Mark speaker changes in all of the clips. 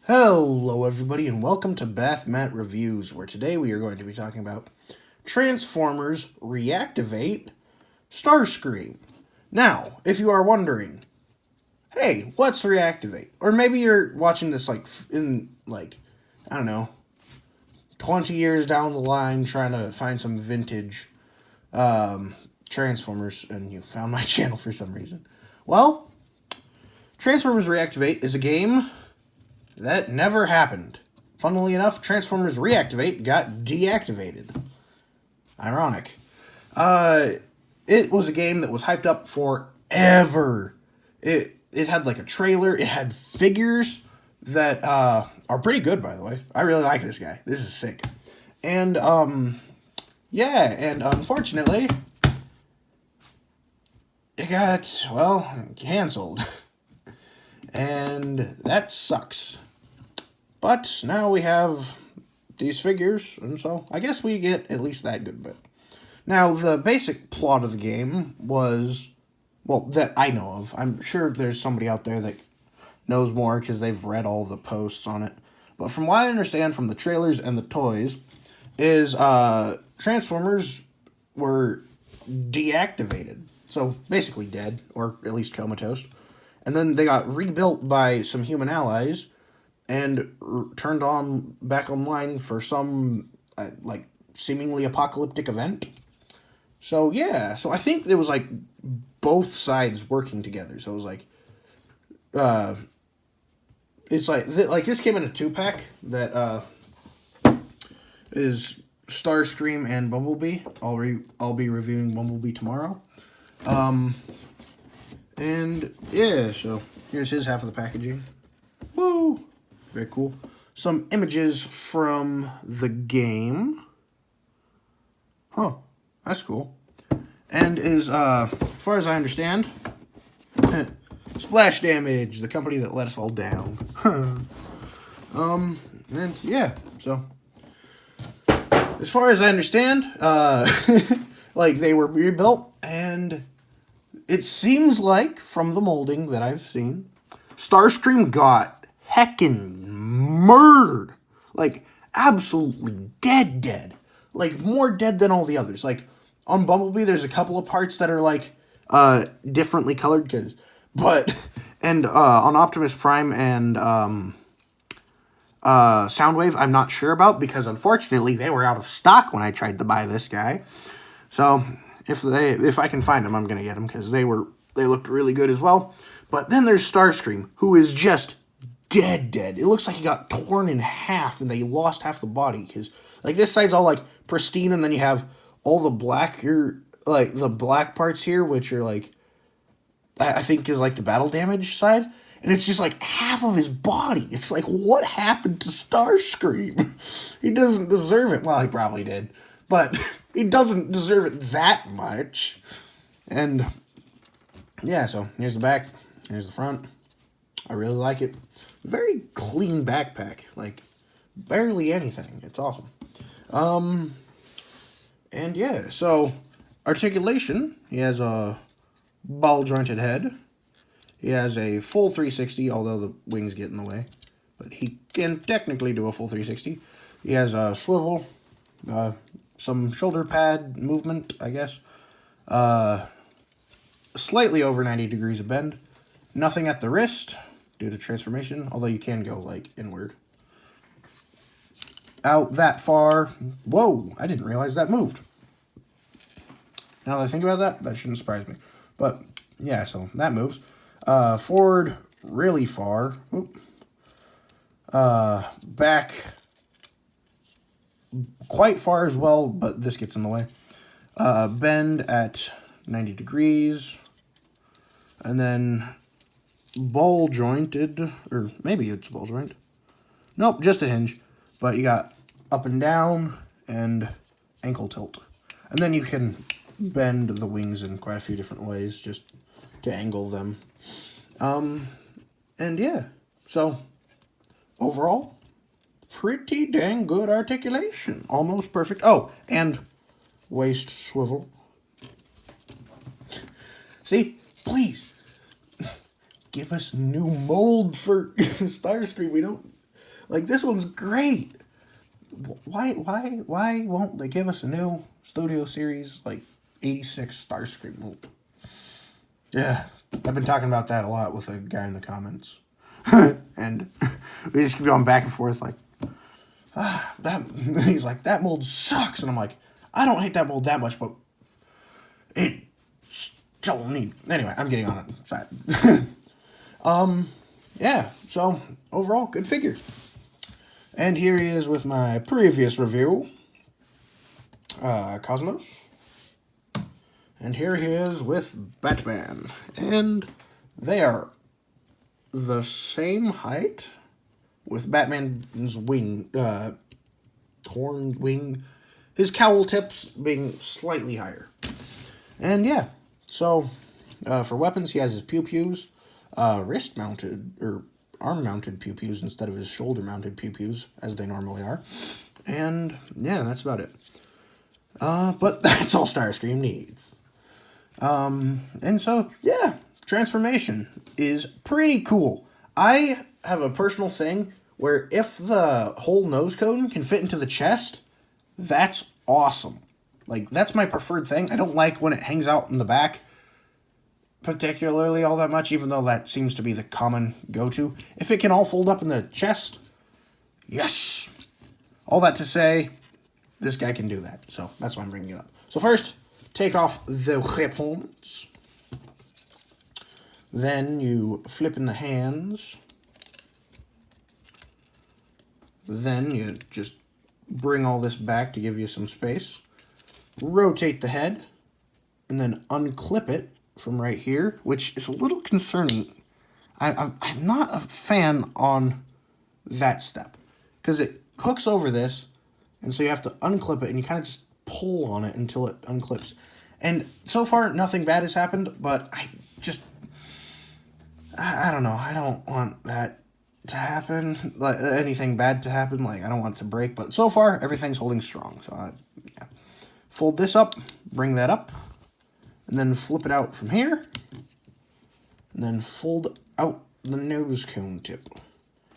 Speaker 1: Hello everybody and welcome to Matt Reviews, where today we are going to be talking about Transformers Reactivate Starscream. Now, if you are wondering, hey, what's Reactivate? Or maybe you're watching this I don't know, 20 years down the line trying to find some vintage Transformers and you found my channel for some reason. Well, Transformers Reactivate is a game that never happened. Funnily enough, Transformers Reactivate got deactivated. Ironic. It was a game that was hyped up forever. It had like a trailer. It had figures that are pretty good, by the way. I really like this guy. This is sick. And yeah, and unfortunately, it got canceled, and that sucks. But now we have these figures, and so I guess we get at least that good bit. Now, the basic plot of the game was, well, that I know of. I'm sure there's somebody out there that knows more because they've read all the posts on it. But from what I understand from the trailers and the toys, is Transformers were deactivated. So, basically dead, or at least comatose. And then they got rebuilt by some human allies and turned on back online for some seemingly apocalyptic event. So yeah, so I think there was like both sides working together. So it was like, it's like this came in a 2-pack that is Starscream and Bumblebee. I'll be reviewing Bumblebee tomorrow. And yeah, so here's his half of the packaging. Woo! Very cool. Some images from the game. Huh. That's cool. And is, as far as I understand, Splash Damage, the company that let us all down. And yeah, so as far as I understand, they were rebuilt, and it seems like from the molding that I've seen, Starscream got heckin' murdered. Like, absolutely dead. Like, more dead than all the others. Like, on Bumblebee, there's a couple of parts that are, differently colored, and on Optimus Prime and, Soundwave, I'm not sure about, because unfortunately, they were out of stock when I tried to buy this guy. So, if I can find them, I'm gonna get them, because they looked really good as well. But then there's Starscream, who is just dead. It looks like he got torn in half and they lost half the body, because this side's all pristine, and then you have all the black the black parts here, which are I think is the battle damage side, and it's just half of his body. It's what happened to Starscream? He doesn't deserve it. Well, he probably did, but he doesn't deserve it that much. And yeah, so here's the back, here's the front. I really like it. Very clean backpack. Barely anything. It's awesome. And yeah, so articulation. He has a ball-jointed head. He has a full 360, although the wings get in the way. But he can technically do a full 360. He has a swivel, some shoulder pad movement, I guess. Slightly over 90 degrees of bend. Nothing at the wrist due to transformation, although you can go inward. Out that far. Whoa, I didn't realize that moved. Now that I think about that shouldn't surprise me. But yeah, so that moves. Forward really far. Oop. Back quite far as well, but this gets in the way. Bend at 90 degrees. And then ball jointed, or maybe it's ball joint. Nope, just a hinge. But you got up and down and ankle tilt. And then you can bend the wings in quite a few different ways just to angle them. And yeah, so overall, pretty dang good articulation. Almost perfect. Oh, and waist swivel. See, please give us new mold for Starscream. Like, this one's great. Why won't they give us a new Studio Series, like, 86 Starscream? Yeah, I've been talking about that a lot with a guy in the comments. And we just keep going back and forth, like, he's like, that mold sucks. And I'm like, I don't hate that mold that much, but it still need... Anyway, I'm getting on it. Sad. Yeah, so overall, good figure. And here he is with my previous review, Cosmos. And here he is with Batman. And they are the same height with Batman's wing, horned wing, his cowl tips being slightly higher. And yeah, so for weapons, he has his pew-pews, wrist-mounted, or arm-mounted pew-pews instead of his shoulder-mounted pew-pews, as they normally are. And yeah, that's about it. But that's all Starscream needs. And so, yeah, transformation is pretty cool. I have a personal thing where if the whole nose cone can fit into the chest, that's awesome. Like, that's my preferred thing. I don't like when it hangs out in the back particularly all that much, even though that seems to be the common go-to. If it can all fold up in the chest, yes! All that to say, this guy can do that. So that's why I'm bringing it up. So first, take off the weapons. Then you flip in the hands. Then you just bring all this back to give you some space. Rotate the head. And then unclip it from right here, which is a little concerning. I'm not a fan on that step. Because it hooks over this. And so you have to unclip it. And you kind of just pull on it until it unclips. And so far, nothing bad has happened. But I don't know. I don't want that to happen. Like, anything bad to happen. Like, I don't want it to break. But so far, everything's holding strong. So, yeah. Fold this up. Bring that up. And then flip it out from here. And then fold out the nose cone tip.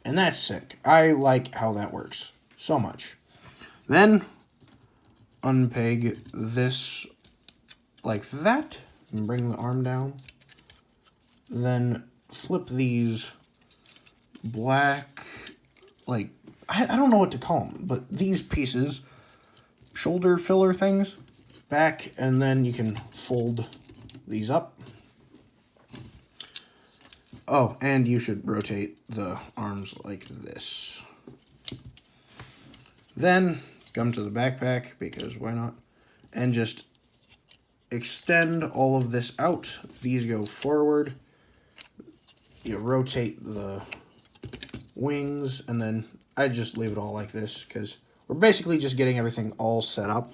Speaker 1: And that's sick. I like how that works so much. Then, unpeg this like that. And bring the arm down. Then flip these black, like, I don't know what to call them, but these pieces, shoulder filler things, back, and then you can fold these up. Oh, and you should rotate the arms like this. Then come to the backpack, because why not? And just extend all of this out. These go forward. You rotate the wings, and then I just leave it all like this, because we're basically just getting everything all set up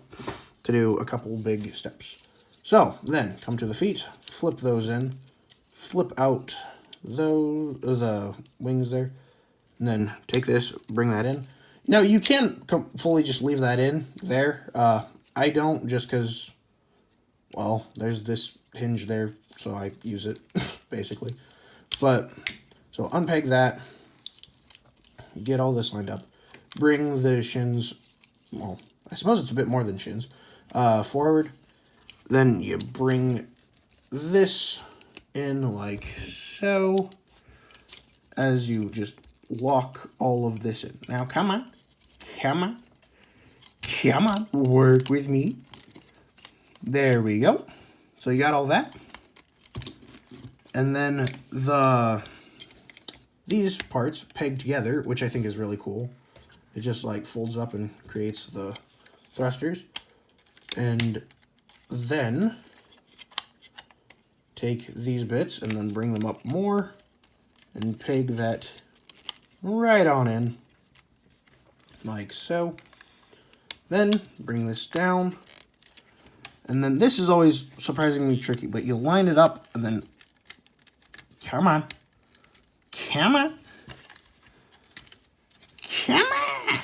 Speaker 1: to do a couple big steps. So, then, come to the feet, flip those in, flip out the wings there, and then take this, bring that in. Now, you can fully just leave that in there. I don't, just because, well, there's this hinge there, so I use it, basically. But, so unpeg that, get all this lined up, bring the shins, well, I suppose it's a bit more than shins, forward. Then you bring this in like so, as you just lock all of this in. Now, come on, come on, come on, work with me. There we go. So you got all that. And then these parts peg together, which I think is really cool. It just like folds up and creates the thrusters. And then take these bits and then bring them up more and peg that right on in, like so. Then bring this down. And then this is always surprisingly tricky, but you line it up and then, come on, come on, come on.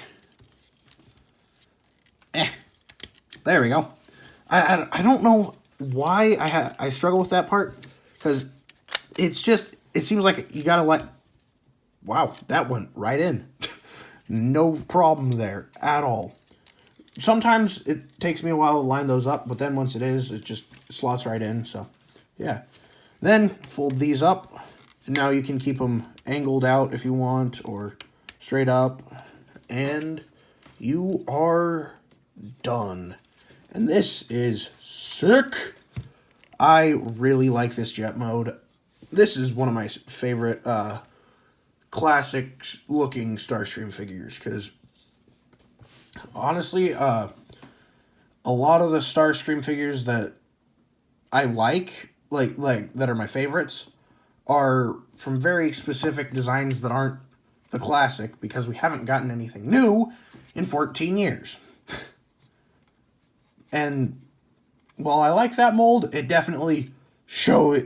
Speaker 1: There we go. I don't know why I struggle with that part, because it's just, it seems like you gotta wow, that went right in. No problem there at all. Sometimes it takes me a while to line those up, but then once it is, it just slots right in. So, yeah. Then fold these up. And now you can keep them angled out if you want, or straight up. And you are done. And this is sick. I really like this jet mode. This is one of my favorite classic looking Starscream figures, because honestly, a lot of the Starscream figures that I like that are my favorites, are from very specific designs that aren't the classic, because we haven't gotten anything new in 14 years. And while I like that mold, it definitely shows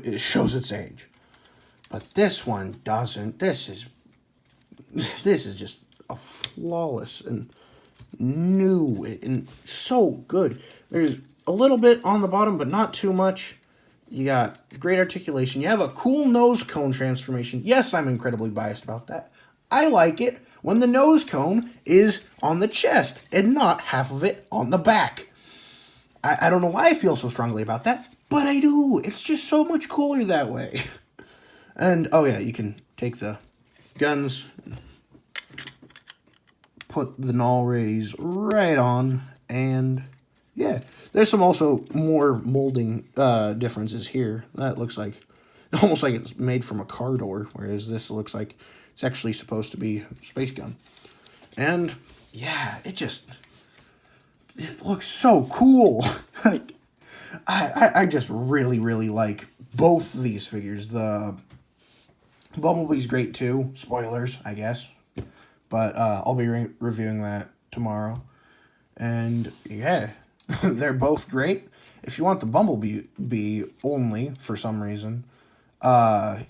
Speaker 1: its age. But this one doesn't. This is just a flawless and new and so good. There's a little bit on the bottom, but not too much. You got great articulation. You have a cool nose cone transformation. Yes, I'm incredibly biased about that. I like it when the nose cone is on the chest and not half of it on the back. I don't know why I feel so strongly about that, but I do. It's just so much cooler that way. And, oh yeah, you can take the guns, put the null rays right on, and yeah. There's some also more molding differences here. That looks like, almost like it's made from a car door, whereas this looks like it's actually supposed to be a space gun. And yeah, it looks so cool. I just really, really like both of these figures. The Bumblebee's great too. Spoilers, I guess. But I'll be reviewing that tomorrow. And yeah, they're both great. If you want the Bumblebee only for some reason,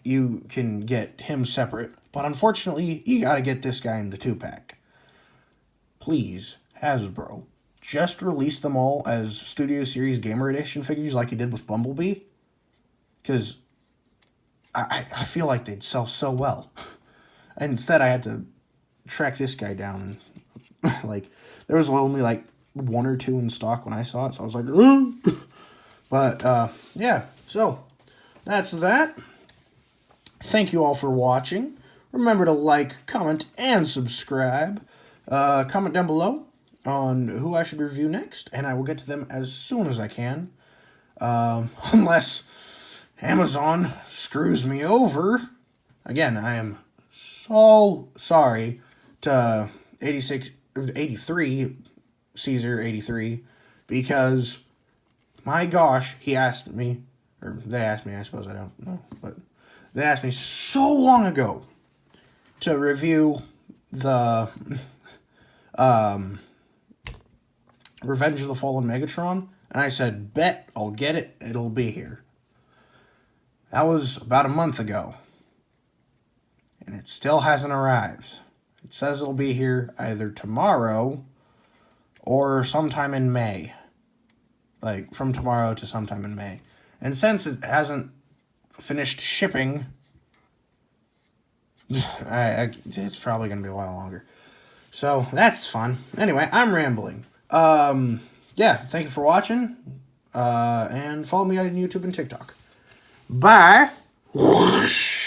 Speaker 1: you can get him separate. But unfortunately, you gotta get this guy in the 2-pack. Please, Hasbro, just release them all as Studio Series Gamer Edition figures like you did with Bumblebee. Because I feel like they'd sell so well. And instead, I had to track this guy down. And, like, there was only, like, 1 or 2 in stock when I saw it. So I was like, ooh. But, yeah. So, that's that. Thank you all for watching. Remember to like, comment, and subscribe. Comment down below on who I should review next, and I will get to them as soon as I can. Unless Amazon screws me over. Again, I am so sorry to 83, Caesar 83, because, my gosh, he asked me, or they asked me, I suppose, I don't know, but they asked me so long ago to review the Revenge of the Fallen Megatron, and I said, bet, I'll get it, it'll be here. That was about a month ago, and it still hasn't arrived. It says it'll be here either tomorrow or sometime in May. Like, from tomorrow to sometime in May. And since it hasn't finished shipping, it's probably going to be a while longer. So, that's fun. Anyway, I'm rambling. Yeah, thank you for watching. And follow me on YouTube and TikTok. Bye. Whoosh.